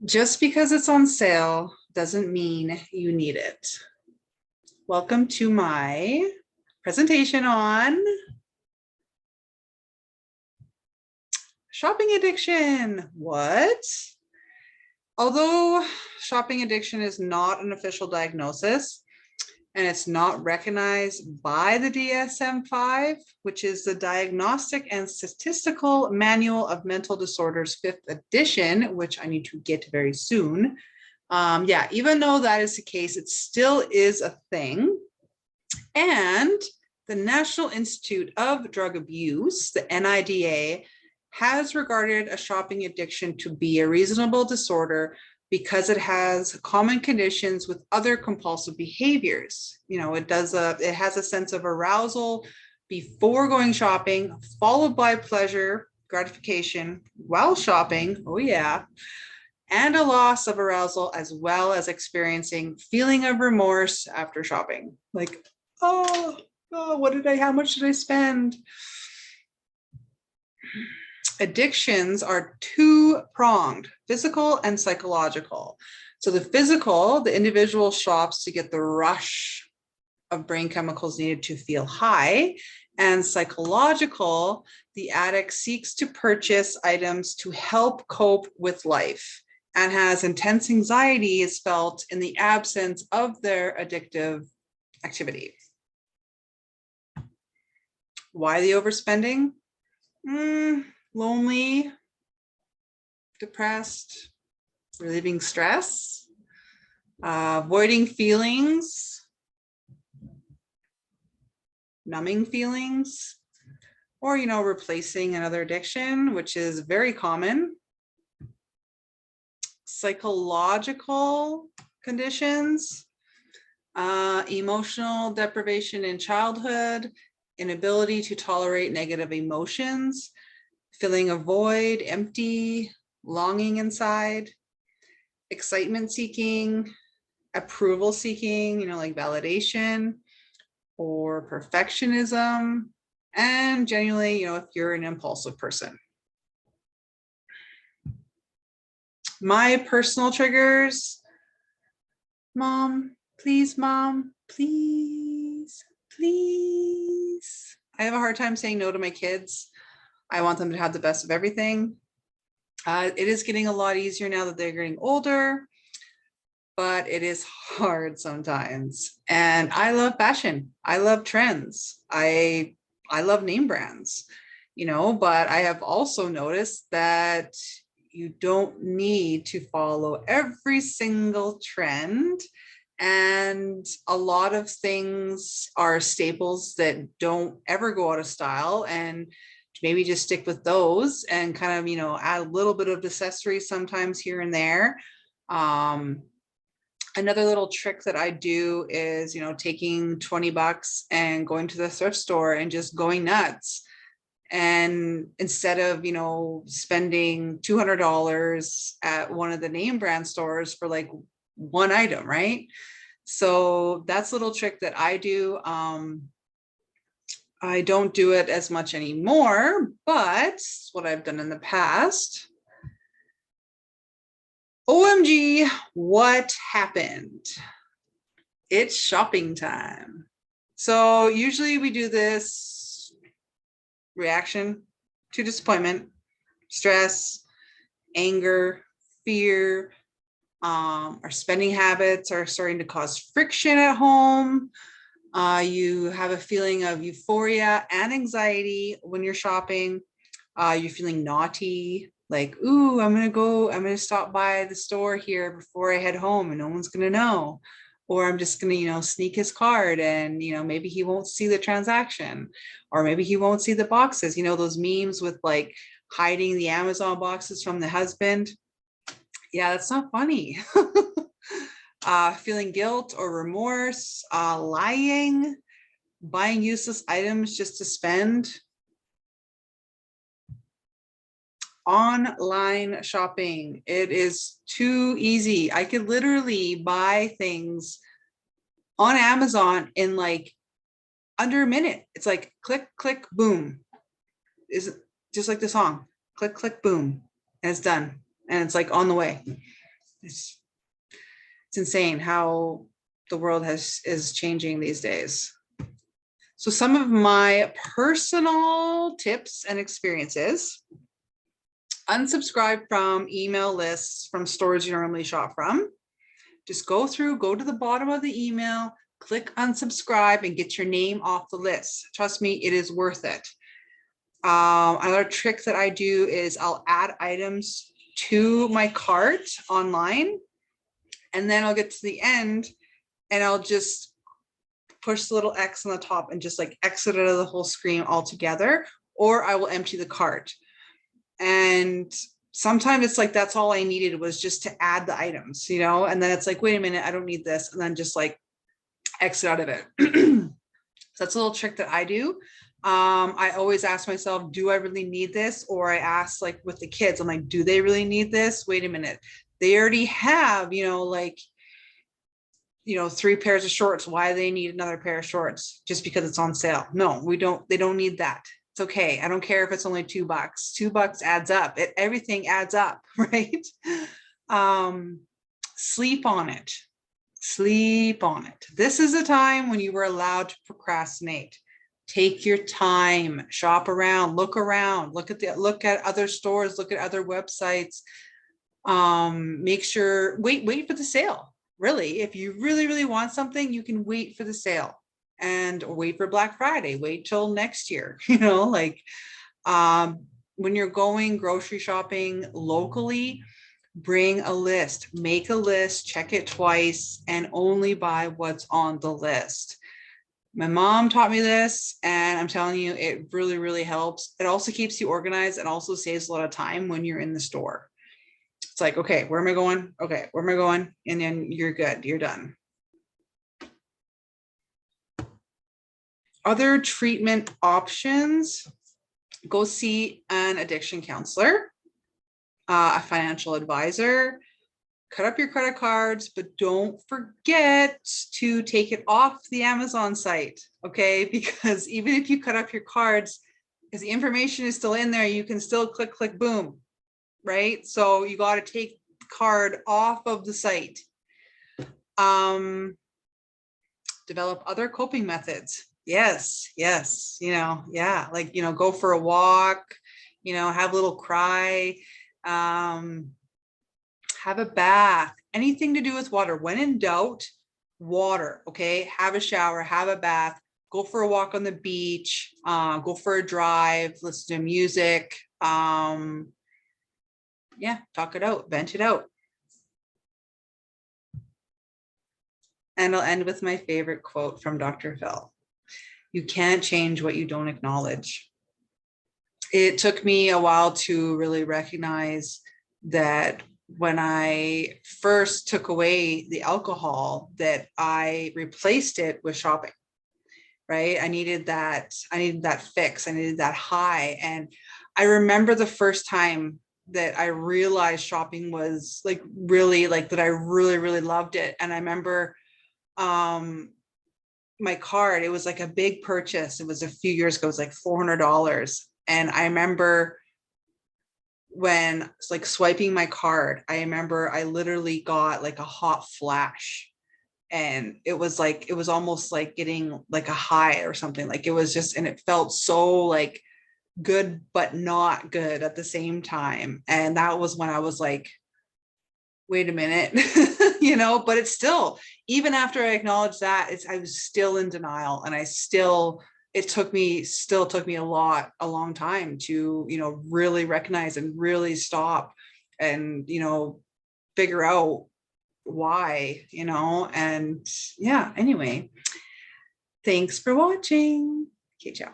Just because it's on sale doesn't mean you need it. Welcome to my presentation on shopping addiction. What? Although shopping addiction is not an official diagnosis and it's not recognized by the DSM-5, which is the Diagnostic and Statistical Manual of Mental Disorders, 5th edition, which I need to get very soon. Yeah, even though that is the case, it still is a thing. And the National Institute of Drug Abuse, the NIDA, has regarded a shopping addiction to be a reasonable disorder because it has common conditions with other compulsive behaviors. You know, it has a sense of arousal before going shopping, followed by pleasure, gratification while shopping. Oh yeah. And a loss of arousal, as well as experiencing feeling of remorse after shopping. Like, oh, how much did I spend? Addictions are two-pronged, physical and psychological. So the physical, the individual shops to get the rush of brain chemicals needed to feel high, and psychological, the addict seeks to purchase items to help cope with life and has intense anxiety is felt in the absence of their addictive activity. Why the overspending? Lonely, depressed, relieving stress, avoiding feelings, numbing feelings, or, replacing another addiction, which is very common. Psychological conditions, emotional deprivation in childhood, inability to tolerate negative emotions, feeling a void, empty, longing inside, excitement seeking, approval seeking, like validation or perfectionism, and genuinely, if you're an impulsive person. My personal triggers, mom, please, please. I have a hard time saying no to my kids. I want them to have the best of everything. It is getting a lot easier now that they're getting older, but it is hard sometimes. And I love fashion. I love trends. I love name brands, but I have also noticed that you don't need to follow every single trend. And a lot of things are staples that don't ever go out of style, and maybe just stick with those and kind of, add a little bit of accessories sometimes here and there. Another little trick that I do is, taking $20 and going to the thrift store and just going nuts. And instead of, spending $200 at one of the name brand stores for like one item, right? So that's a little trick that I do. I don't do it as much anymore, but what I've done in the past. OMG, what happened? It's shopping time. So usually we do this reaction to disappointment, stress, anger, fear. Our spending habits are starting to cause friction at home. You have a feeling of euphoria and anxiety when you're shopping. You're feeling naughty, like, ooh, I'm going to stop by the store here before I head home and no one's going to know. Or I'm just going to, sneak his card and, maybe he won't see the transaction, or maybe he won't see the boxes, those memes with like hiding the Amazon boxes from the husband. Yeah, that's not funny. Feeling guilt or remorse, lying, buying useless items just to spend. Online shopping, it is too easy. I could literally buy things on Amazon in like under a minute. It's like click, click, boom. Is it just like the song? Click, click, boom, and it's done. And it's like on the way. It's insane how the world is changing these days. So some of my personal tips and experiences: unsubscribe from email lists from stores you normally shop from. Just go to the bottom of the email, click unsubscribe, and get your name off the list. Trust me, it is worth it. Another trick that I do is I'll add items to my cart online, and then I'll get to the end and I'll just push the little X on the top and just like exit out of the whole screen altogether, or I will empty the cart. And sometimes it's like, that's all I needed was just to add the items, you know, and then it's like, wait a minute, I don't need this. And then just like exit out of it. So that's a little trick that I do. I always ask myself, do I really need this? Or I ask, like with the kids, I'm like, do they really need this? Wait a minute. They already have, you know, like, you know, 3 pairs of shorts. Why do they need another pair of shorts just because it's on sale? No, we don't, they don't need that. It's okay. I don't care if it's only $2. $2 adds up. Everything adds up, right? Sleep on it. Sleep on it. This is a time when you were allowed to procrastinate. Take your time, shop around, look at other stores, look at other websites. Make sure, wait for the sale. Really, if you really want something, you can wait for the sale and wait for Black Friday, wait till next year, you know, like, when you're going grocery shopping locally, bring a list, make a list, check it twice, and only buy what's on the list. My mom taught me this, and I'm telling you, it really helps. It also keeps you organized and also saves a lot of time when you're in the store. It's like, okay, where am I going? Okay, where am I going? And then you're good, you're done. Other treatment options: go see an addiction counselor, a financial advisor, cut up your credit cards, but don't forget to take it off the Amazon site, okay? Because even if you cut up your cards, because the information is still in there, you can still click, boom, right? So you got to take the card off of the site. Develop other coping methods. Yes, you know, yeah, like, you know, go for a walk, you know, have a little cry, have a bath, anything to do with water. When in doubt, water, okay? Have a shower, have a bath, go for a walk on the beach, go for a drive, listen to music, yeah, talk it out, vent it out. And I'll end with my favorite quote from Dr. Phil. You can't change what you don't acknowledge. It took me a while to really recognize that when I first took away the alcohol, that I replaced it with shopping, right? I needed that fix. I needed that high. And I remember the first time that I realized shopping was like really, like, that I really loved it. And I remember my card, it was like a big purchase. It was a few years ago, it was like $400. And I remember when it's like swiping my card, I remember I literally got like a hot flash, and it was almost like getting like a high or something. Like, it was just, and it felt so like good, but not good at the same time. And that was when I was like, wait a minute, you know, but it's still, even after I acknowledged that, I was still in denial. And it took me a long time to, you know, really recognize and really stop and, you know, figure out why, you know. And yeah, anyway, thanks for watching. Okay, ciao.